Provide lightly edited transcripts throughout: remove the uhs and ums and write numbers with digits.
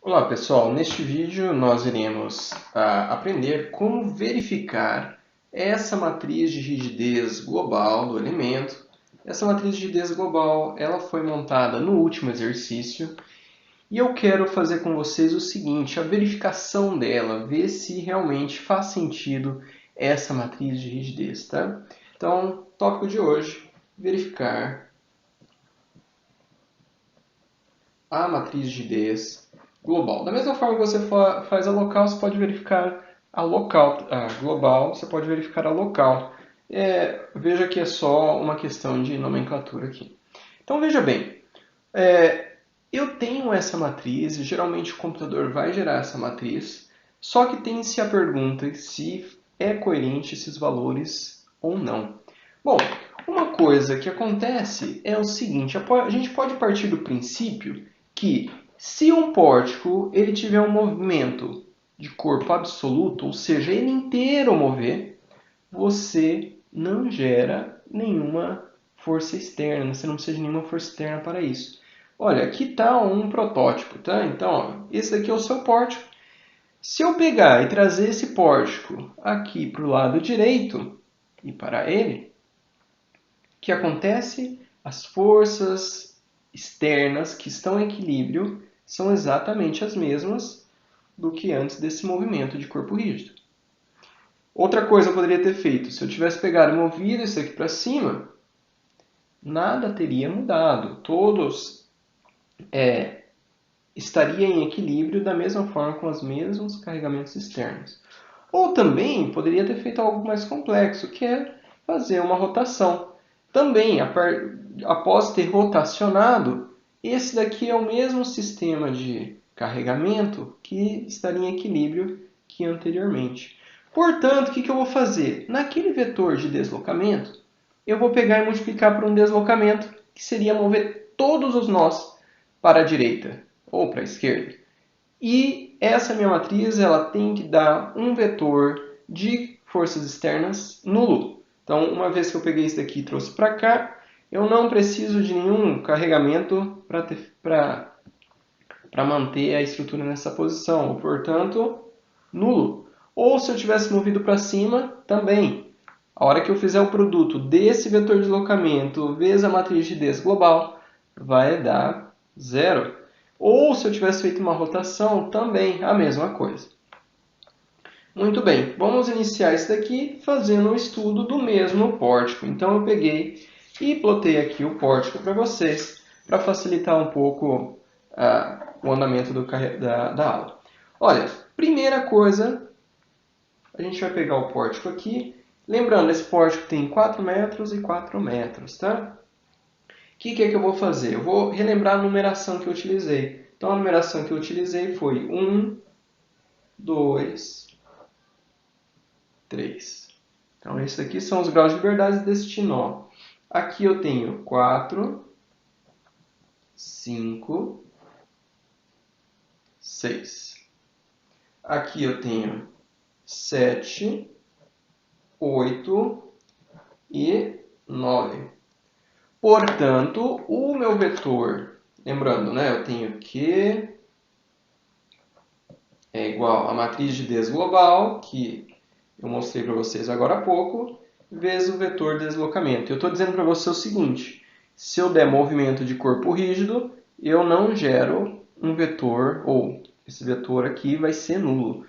Olá pessoal, neste vídeo nós iremos aprender como verificar essa matriz de rigidez global do elemento. Essa matriz de rigidez global ela foi montada no último exercício e eu quero fazer com vocês o seguinte, a verificação dela, ver se realmente faz sentido essa matriz de rigidez. Tá? Então, tópico de hoje, verificar a matriz de rigidez global. Da mesma forma que você faz a local, você pode verificar a local, a global, você pode verificar a local. Veja que é só uma questão de nomenclatura aqui. Então veja bem, eu tenho essa matriz, e geralmente o computador vai gerar essa matriz, só que tem-se a pergunta se é coerente esses valores ou não. Bom, uma coisa que acontece é o seguinte, a gente pode partir do princípio que se um pórtico ele tiver um movimento de corpo absoluto, ou seja, ele inteiro mover, você não gera nenhuma força externa, você não precisa de nenhuma força externa para isso. Olha, aqui está um protótipo, tá? Então, ó, esse daqui é o seu pórtico. Se eu pegar e trazer esse pórtico aqui para o lado direito e para ele, o que acontece? As forças externas que estão em equilíbrio são exatamente as mesmas do que antes desse movimento de corpo rígido. Outra coisa eu poderia ter feito, se eu tivesse pegado e movido isso aqui para cima, nada teria mudado. Todos estariam em equilíbrio da mesma forma com os mesmos carregamentos externos. Ou também poderia ter feito algo mais complexo, que é fazer uma rotação. Também, após ter rotacionado, esse daqui é o mesmo sistema de carregamento que estaria em equilíbrio que anteriormente. Portanto, o que eu vou fazer? Naquele vetor de deslocamento, eu vou pegar e multiplicar por um deslocamento, que seria mover todos os nós para a direita ou para a esquerda. E essa minha matriz ela tem que dar um vetor de forças externas nulo. Então, uma vez que eu peguei isso daqui e trouxe para cá, eu não preciso de nenhum carregamento para manter a estrutura nessa posição. Portanto, nulo. Ou se eu tivesse movido para cima, também. A hora que eu fizer o produto desse vetor de deslocamento vezes a matriz de rigidez global, vai dar zero. Ou se eu tivesse feito uma rotação, também a mesma coisa. Muito bem, vamos iniciar isso daqui fazendo um estudo do mesmo pórtico. Então eu peguei e plotei aqui o pórtico para vocês, para facilitar um pouco o andamento da aula. Olha, primeira coisa, a gente vai pegar o pórtico aqui. Lembrando, esse pórtico tem 4 metros e 4 metros, tá? O que é que eu vou fazer? Eu vou relembrar a numeração que eu utilizei. Então, a numeração que eu utilizei foi 1, 2, 3. Então, esses aqui são os graus de liberdade deste nó. Aqui eu tenho 4, 5, 6. Aqui eu tenho 7, 8 e 9. Portanto, o meu vetor, lembrando, né, eu tenho Q é igual a matriz de rigidez global, que eu mostrei para vocês agora há pouco, vezes o vetor de deslocamento. Eu estou dizendo para você o seguinte, se eu der movimento de corpo rígido, eu não gero um vetor, ou esse vetor aqui vai ser nulo.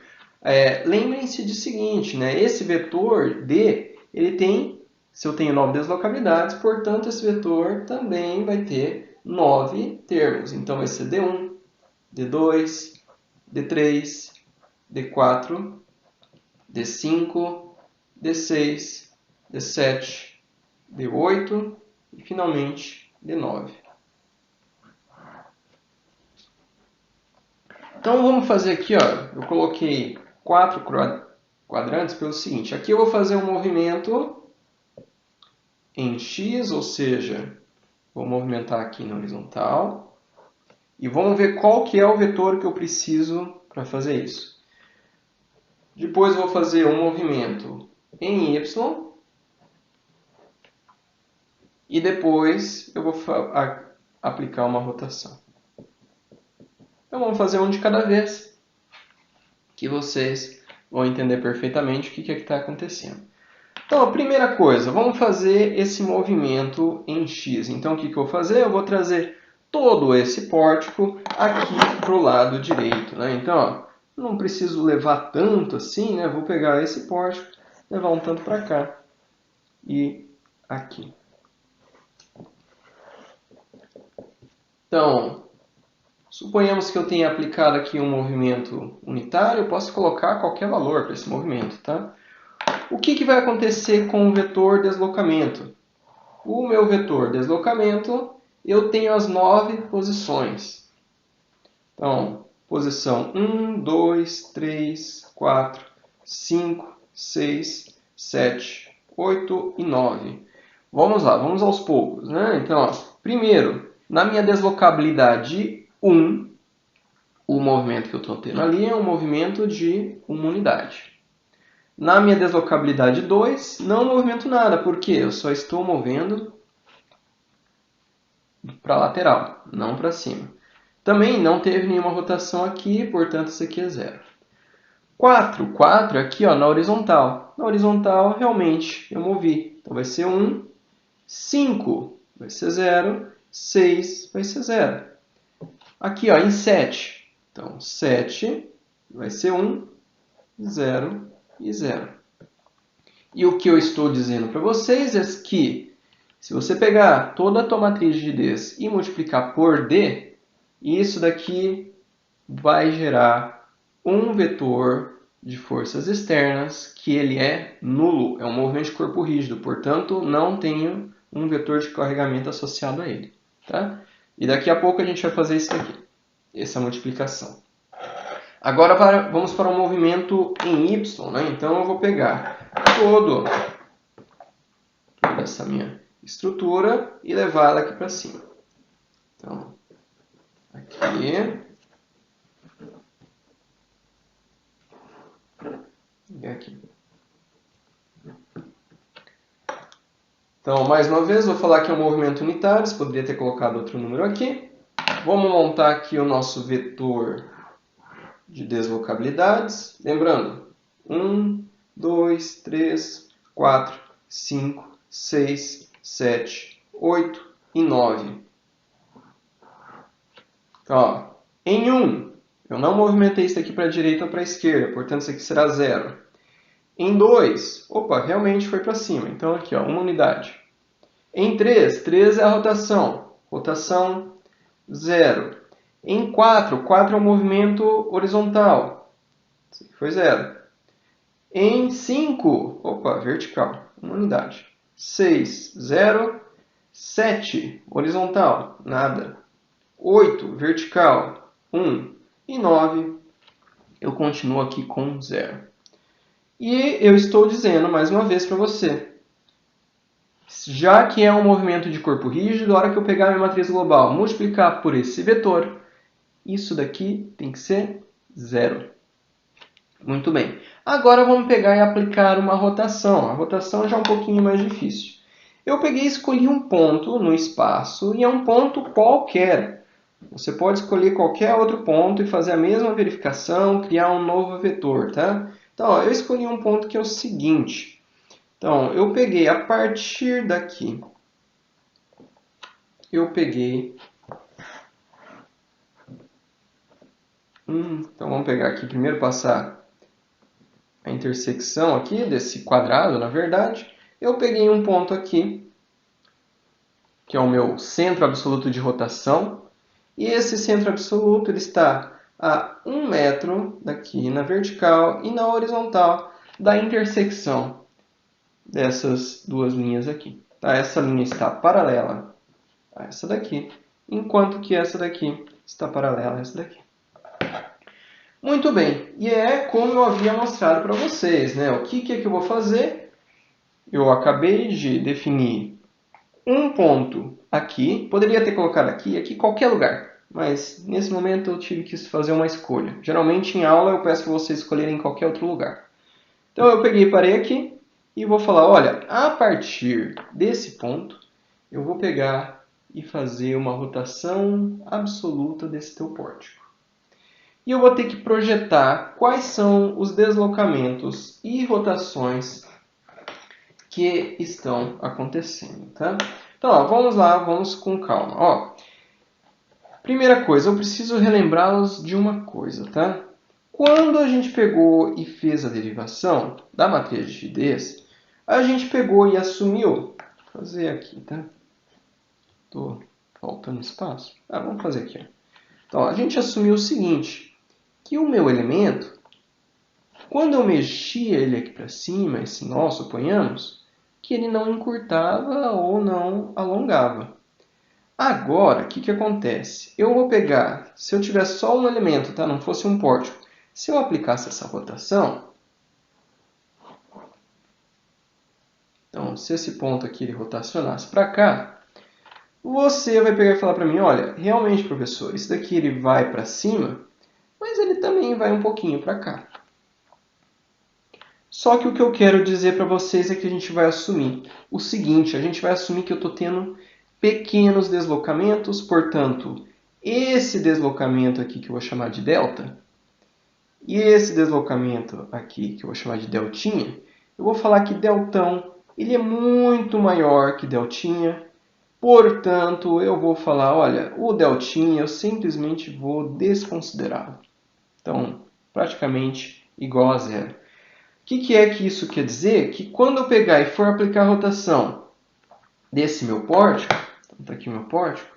Lembrem-se do seguinte, né, esse vetor D, ele tem, se eu tenho 9 deslocabilidades, portanto esse vetor também vai ter 9 termos. Então vai ser D1, D2, D3, D4, D5, D6, D7, D8 e finalmente D9. Então vamos fazer aqui, ó, eu coloquei 4 quadrantes pelo seguinte, aqui eu vou fazer um movimento em X, ou seja, vou movimentar aqui na horizontal e vamos ver qual que é o vetor que eu preciso para fazer isso. Depois vou fazer um movimento em Y e depois eu vou aplicar uma rotação. Então vamos fazer um de cada vez, que vocês vão entender perfeitamente o que é que está acontecendo. Então, a primeira coisa, vamos fazer esse movimento em X. Então, o que eu vou fazer? Eu vou trazer todo esse pórtico aqui para o lado direito, né? Então, ó, não preciso levar tanto assim, né? Vou pegar esse pórtico, levar um tanto para cá e aqui. Então, suponhamos que eu tenha aplicado aqui um movimento unitário, eu posso colocar qualquer valor para esse movimento, tá? O que vai acontecer com o vetor deslocamento? O meu vetor deslocamento, eu tenho as 9 posições. Então, posição 1, 2, 3, 4, 5, 6, 7, 8 e 9. Vamos lá, vamos aos poucos, né? Então, ó, primeiro, na minha deslocabilidade 1, o movimento que eu estou tendo ali é um movimento de uma unidade. Na minha deslocabilidade 2, não movimento nada, porque eu só estou movendo para a lateral, não para cima. Também não teve nenhuma rotação aqui, portanto isso aqui é zero. 4 aqui ó, na horizontal. Na horizontal, realmente, eu movi. Então vai ser 1, 5 vai ser 0, 6 vai ser 0. Aqui ó, em 7. Então, 7 vai ser 1, 0 e 0. E o que eu estou dizendo para vocês é que se você pegar toda a tua matriz de Ds e multiplicar por D, isso daqui vai gerar um vetor de forças externas que ele é nulo. É um movimento de corpo rígido, portanto, não tenho um vetor de carregamento associado a ele. Tá? E daqui a pouco a gente vai fazer isso daqui, essa multiplicação. Agora vamos para o movimento em Y. Né? Então eu vou pegar toda essa minha estrutura e levar ela aqui para cima. Então, aqui. E aqui. Então, mais uma vez, vou falar que é um movimento unitário. Você poderia ter colocado outro número aqui. Vamos montar aqui o nosso vetor de deslocabilidades. Lembrando, 1, 2, 3, 4, 5, 6, 7, 8 e 9. Então, ó, em 1, eu não movimentei isso aqui para a direita ou para a esquerda, portanto isso aqui será 0. Em 2, opa, realmente foi para cima, então aqui, ó, uma unidade. Em 3, 3 é a rotação, rotação 0. Em 4, 4 é o movimento horizontal, isso aqui foi 0. Em 5, opa, vertical, uma unidade. 6, 0. 7, horizontal, nada. 8, vertical, 1. E 9, eu continuo aqui com 0. E eu estou dizendo mais uma vez para você, já que é um movimento de corpo rígido, a hora que eu pegar a minha matriz global, multiplicar por esse vetor, isso daqui tem que ser 0. Muito bem. Agora vamos pegar e aplicar uma rotação. A rotação já é um pouquinho mais difícil. Eu peguei e escolhi um ponto no espaço, e é um ponto qualquer. Você pode escolher qualquer outro ponto e fazer a mesma verificação, criar um novo vetor, tá? Então, ó, eu escolhi um ponto que é o seguinte. Então, eu peguei a partir daqui, eu peguei... Então, vamos pegar aqui, primeiro passar a intersecção aqui desse quadrado, na verdade. Eu peguei um ponto aqui, que é o meu centro absoluto de rotação. E esse centro absoluto ele está a 1 metro daqui na vertical e na horizontal da intersecção dessas duas linhas aqui. Tá? Essa linha está paralela a essa daqui, enquanto que essa daqui está paralela a essa daqui. Muito bem, e é como eu havia mostrado para vocês, né? O que é que eu vou fazer? Eu acabei de definir um ponto aqui, poderia ter colocado aqui, qualquer lugar. Mas nesse momento eu tive que fazer uma escolha. Geralmente em aula eu peço para vocês escolherem qualquer outro lugar. Então eu peguei e parei aqui e vou falar, olha, a partir desse ponto eu vou pegar e fazer uma rotação absoluta desse teu pórtico. e eu vou ter que projetar quais são os deslocamentos e rotações que estão acontecendo, tá? Então, ó, vamos lá, vamos com calma. Ó, primeira coisa, eu preciso relembrá-los de uma coisa, tá? Quando a gente pegou e fez a derivação da matriz de rigidez, a gente pegou e assumiu, vou fazer aqui, tá? Tô faltando espaço. Vamos fazer aqui, ó. Então, a gente assumiu o seguinte, que o meu elemento, quando eu mexia ele aqui para cima, esse nó, suponhamos, que ele não encurtava ou não alongava. Agora, o que acontece? Eu vou pegar, se eu tivesse só um elemento, tá? Não fosse um pórtico, se eu aplicasse essa rotação, então, se esse ponto aqui ele rotacionasse para cá, você vai pegar e falar para mim, olha, realmente, professor, isso daqui ele vai para cima, mas ele também vai um pouquinho para cá. Só que o que eu quero dizer para vocês é que a gente vai assumir o seguinte, a gente vai assumir que eu estou tendo pequenos deslocamentos, portanto, esse deslocamento aqui que eu vou chamar de delta, e esse deslocamento aqui que eu vou chamar de deltinha, eu vou falar que deltão ele é muito maior que deltinha, portanto, eu vou falar, olha, o deltinha eu simplesmente vou desconsiderá-lo. Então, praticamente igual a zero. O que é que isso quer dizer? Que quando eu pegar e for aplicar a rotação desse meu pórtico, está aqui o meu pórtico,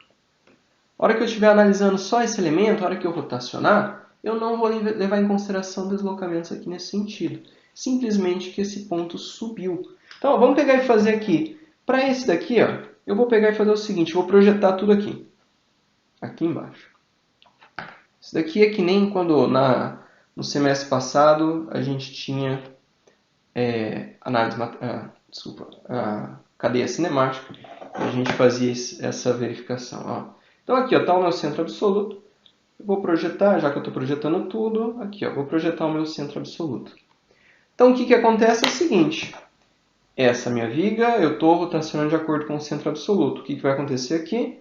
a hora que eu estiver analisando só esse elemento, a hora que eu rotacionar, eu não vou levar em consideração deslocamentos aqui nesse sentido. Simplesmente que esse ponto subiu. Então, vamos pegar e fazer aqui. Para esse daqui, ó, eu vou pegar e fazer o seguinte, vou projetar tudo aqui. Aqui embaixo. Isso daqui é que nem quando no semestre passado a gente tinha cadeia cinemática e a gente fazia essa verificação. Ó. Então aqui está o meu centro absoluto. Eu vou projetar, já que eu estou projetando tudo, aqui ó, vou projetar o meu centro absoluto. Então o que acontece é o seguinte, essa minha viga eu estou rotacionando de acordo com o centro absoluto. O que vai acontecer aqui?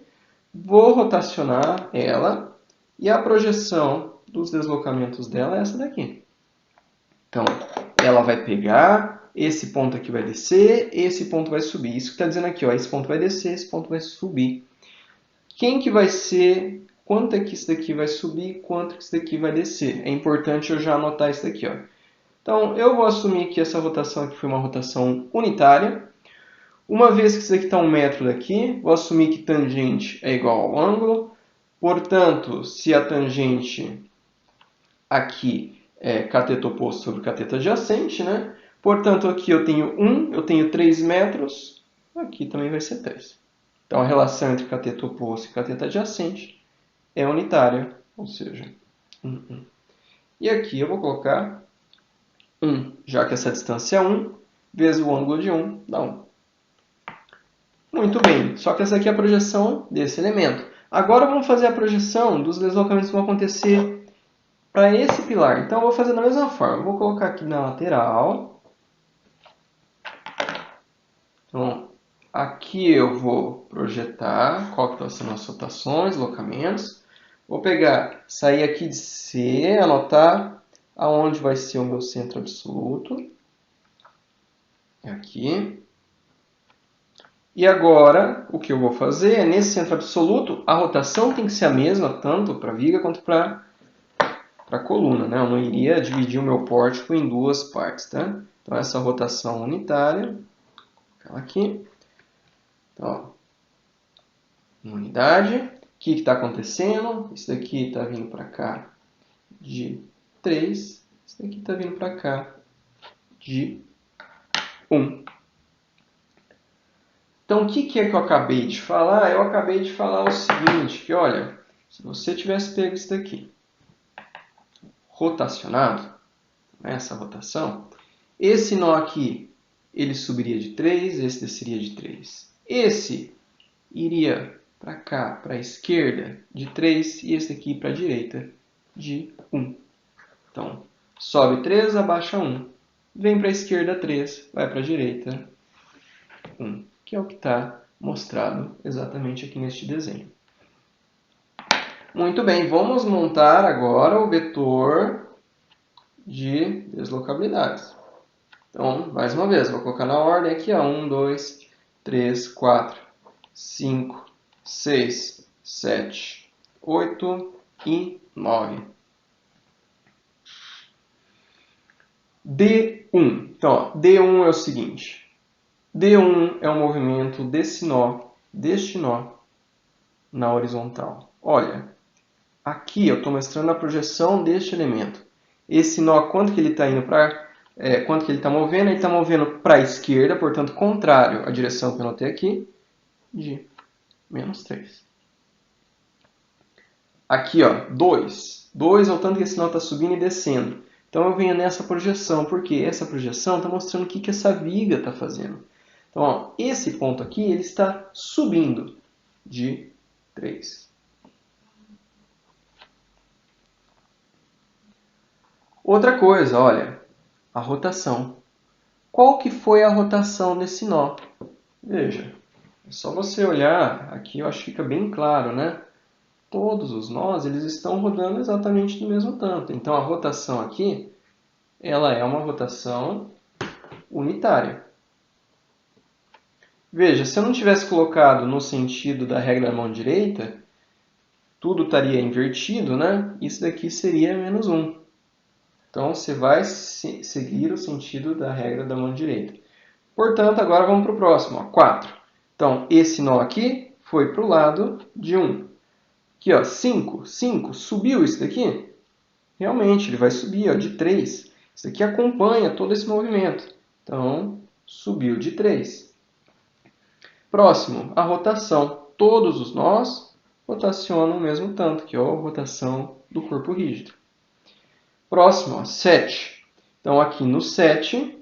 Vou rotacionar ela e a projeção dos deslocamentos dela é essa daqui. Então, ela vai pegar, esse ponto aqui vai descer, esse ponto vai subir. Isso que está dizendo aqui, ó, esse ponto vai descer, esse ponto vai subir. Quem que vai ser, quanto é que isso daqui vai subir, quanto que isso daqui vai descer? É importante eu já anotar isso daqui, ó. Então, eu vou assumir que essa rotação aqui foi uma rotação unitária. Uma vez que isso aqui está 1 metro daqui, vou assumir que tangente é igual ao ângulo. Portanto, se a tangente aqui é cateto oposto sobre cateto adjacente, né? Portanto, aqui eu tenho 1, eu tenho 3 metros, aqui também vai ser 3. Então, a relação entre cateto oposto e cateto adjacente é unitária, ou seja, 1, 1. E aqui eu vou colocar 1, já que essa distância é 1, vezes o ângulo de 1, dá 1. Muito bem, só que essa aqui é a projeção desse elemento. Agora vamos fazer a projeção dos deslocamentos que vão acontecer para esse pilar. Então eu vou fazer da mesma forma. Vou colocar aqui na lateral. Então aqui eu vou projetar qual que são as rotações, deslocamentos. Vou pegar, sair aqui de C, anotar aonde vai ser o meu centro absoluto. Aqui. E agora, o que eu vou fazer é, nesse centro absoluto, a rotação tem que ser a mesma, tanto para a viga quanto para a coluna, né? Eu não iria dividir o meu pórtico em duas partes, tá? Então, essa rotação unitária, aquela aqui. Então, ó, uma unidade. O que está acontecendo? Isso daqui está vindo para cá de 3. Isso daqui está vindo para cá de 1. Então, o que é que eu acabei de falar? Eu acabei de falar o seguinte, que olha, se você tivesse pego isso daqui, rotacionado, essa rotação, esse nó aqui, ele subiria de 3, esse desceria de 3. Esse iria para cá, para a esquerda, de 3, e esse aqui para a direita, de 1. Então, sobe 3, abaixa 1. Vem para a esquerda 3, vai para a direita 1. Que é o que está mostrado exatamente aqui neste desenho. Muito bem, vamos montar agora o vetor de deslocabilidades. Então, mais uma vez, vou colocar na ordem aqui, ó, 1, 2, 3, 4, 5, 6, 7, 8 e 9. D1. Então, ó, D1 é o seguinte. D1 é o movimento deste nó na horizontal. Olha, aqui eu estou mostrando a projeção deste elemento. Esse nó, quanto que ele está indo para... quanto que ele está movendo? Ele está movendo para a esquerda, portanto, contrário à direção que eu anotei aqui, de menos 3. Aqui, ó, 2. 2 é o tanto que esse nó está subindo e descendo. Então, eu venho nessa projeção, porque essa projeção está mostrando o que essa viga está fazendo. Então, ó, esse ponto aqui ele está subindo de 3. Outra coisa, olha, a rotação. Qual que foi a rotação desse nó? Veja, é só você olhar, aqui eu acho que fica bem claro, né? Todos os nós eles estão rodando exatamente do mesmo tanto. Então, a rotação aqui, ela é uma rotação unitária. Veja, se eu não tivesse colocado no sentido da regra da mão direita, tudo estaria invertido, né? Isso daqui seria menos 1. Então, você vai seguir o sentido da regra da mão direita. Portanto, agora vamos para o próximo, ó, 4. Então, esse nó aqui foi para o lado de 1. Aqui, ó, 5. 5. Subiu isso daqui? Realmente, ele vai subir, ó, de 3. Isso aqui acompanha todo esse movimento. Então, subiu de 3. Próximo, a rotação. Todos os nós rotacionam o mesmo tanto, que é a rotação do corpo rígido. Próximo, ó, 7. Então, aqui no 7,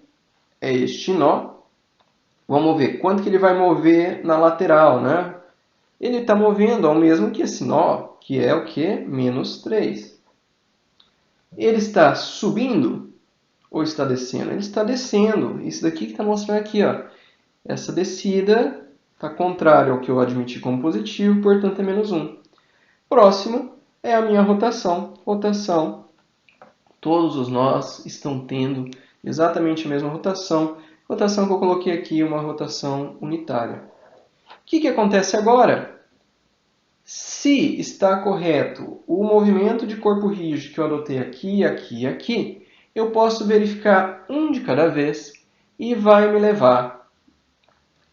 é este nó. Vamos ver quanto que ele vai mover na lateral, né? Ele está movendo ao mesmo que esse nó, que é o quê? Menos 3. Ele está subindo ou está descendo? Ele está descendo. Isso daqui que está mostrando aqui, ó. Essa descida está contrário ao que eu admiti como positivo, portanto é menos 1. Próximo é a minha rotação. Rotação. Todos os nós estão tendo exatamente a mesma rotação. Rotação que eu coloquei aqui, uma rotação unitária. O que acontece agora? Se está correto o movimento de corpo rígido que eu adotei aqui, aqui e aqui, eu posso verificar um de cada vez e vai me levar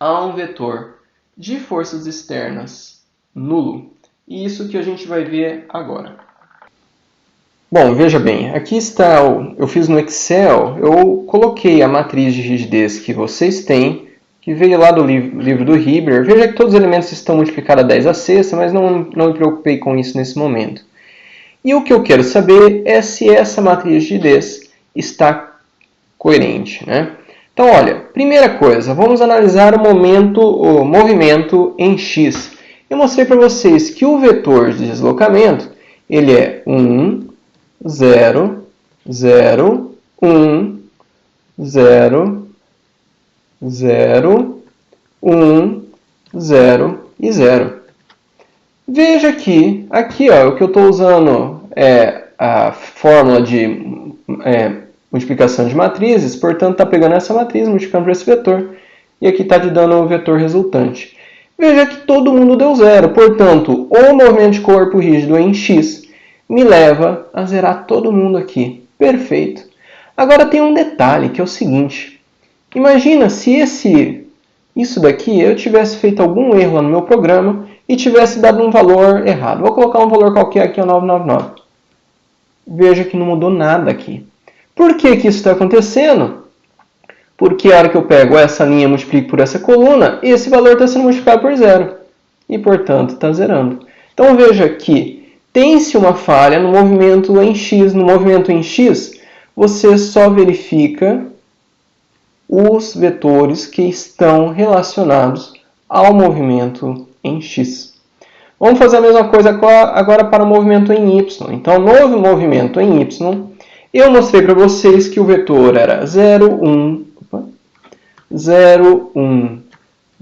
a um vetor de forças externas nulo. E isso que a gente vai ver agora. Bom, veja bem, aqui está, eu fiz no Excel, eu coloquei a matriz de rigidez que vocês têm, que veio lá do livro do Hibber. Veja que todos os elementos estão multiplicados a 10 à sexta, mas não me preocupei com isso nesse momento. E o que eu quero saber é se essa matriz de rigidez está coerente, né? Então, olha, primeira coisa, vamos analisar o movimento em x. Eu mostrei para vocês que o vetor de deslocamento, ele é 1, 0, 0, 1, 0, 0, 1, 0 e 0. Veja que aqui ó, o que eu estou usando é a fórmula de multiplicação de matrizes, portanto está pegando essa matriz, multiplicando por esse vetor, e aqui está te dando o vetor resultante. Veja que todo mundo deu 0, portanto, o movimento de corpo rígido em x me leva a zerar todo mundo aqui. Perfeito. Agora tem um detalhe, que é o seguinte. Imagina se isso daqui eu tivesse feito algum erro lá no meu programa e tivesse dado um valor errado. Vou colocar um valor qualquer aqui, 999. Veja que não mudou nada aqui. Por que isso está acontecendo? Porque a hora que eu pego essa linha e multiplico por essa coluna, esse valor está sendo multiplicado por 0. E, portanto, está zerando. Então, veja que tem-se uma falha no movimento em x. No movimento em x, você só verifica os vetores que estão relacionados ao movimento em x. Vamos fazer a mesma coisa agora para o movimento em y. Então, no movimento em y, eu mostrei para vocês que o vetor era 0, 1, 0, 1,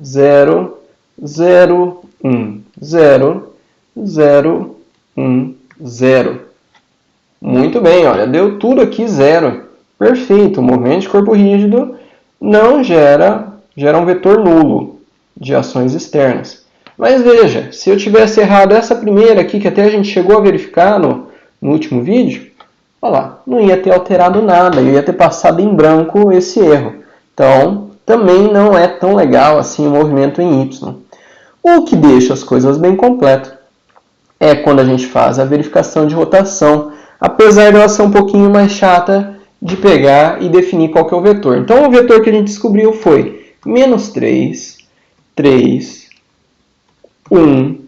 0, 0, 1, 0, 0, 1, 0. Muito bem, olha, deu tudo aqui 0. Perfeito, o movimento de corpo rígido não gera um vetor nulo de ações externas. Mas veja, se eu tivesse errado essa primeira aqui, que até a gente chegou a verificar no último vídeo, olha lá, não ia ter alterado nada, eu ia ter passado em branco esse erro. Então, também não é tão legal assim o movimento em Y. O que deixa as coisas bem completas é quando a gente faz a verificação de rotação, apesar de ela ser um pouquinho mais chata de pegar e definir qual que é o vetor. Então, o vetor que a gente descobriu foi menos 3, 3, 1,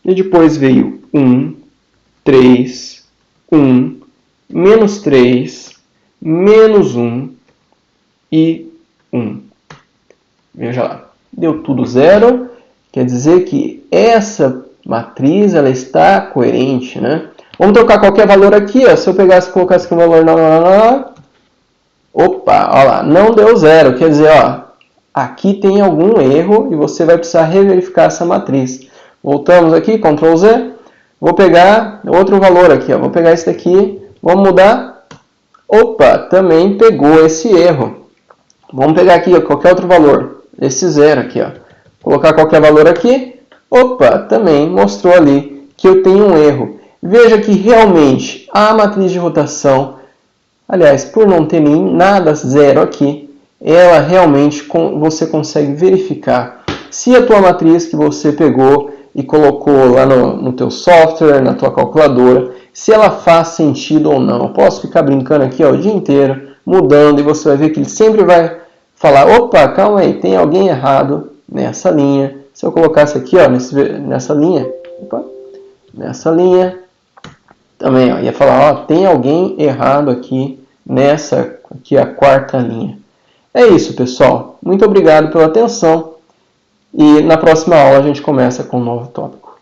e depois veio 1, 3, 1, menos 3, menos 1 e 1. Veja lá, deu tudo 0, quer dizer que essa matriz ela está coerente, né? Vamos trocar qualquer valor aqui, ó. Se eu pegasse e colocasse aqui um valor, opa, olha lá, não deu 0, quer dizer, ó, aqui tem algum erro e você vai precisar reverificar essa matriz. Voltamos aqui, Ctrl Z, vou pegar outro valor aqui, ó. Vou pegar esse daqui, vamos mudar, opa, também pegou esse erro. Vamos pegar aqui ó, qualquer outro valor, esse 0 aqui, ó. Colocar qualquer valor aqui, opa, também mostrou ali que eu tenho um erro. Veja que realmente a matriz de rotação, aliás, por não ter nada 0 aqui, ela realmente você consegue verificar se a tua matriz que você pegou e colocou lá no teu software, na tua calculadora, se ela faz sentido ou não. Eu posso ficar brincando aqui ó, o dia inteiro, mudando, e você vai ver que ele sempre vai falar, opa, calma aí, tem alguém errado nessa linha. Se eu colocasse aqui ó, nessa linha, opa, nessa linha, também ó, ia falar, ó, tem alguém errado aqui nessa, aqui a quarta linha. É isso, pessoal. Muito obrigado pela atenção. E na próxima aula a gente começa com um novo tópico.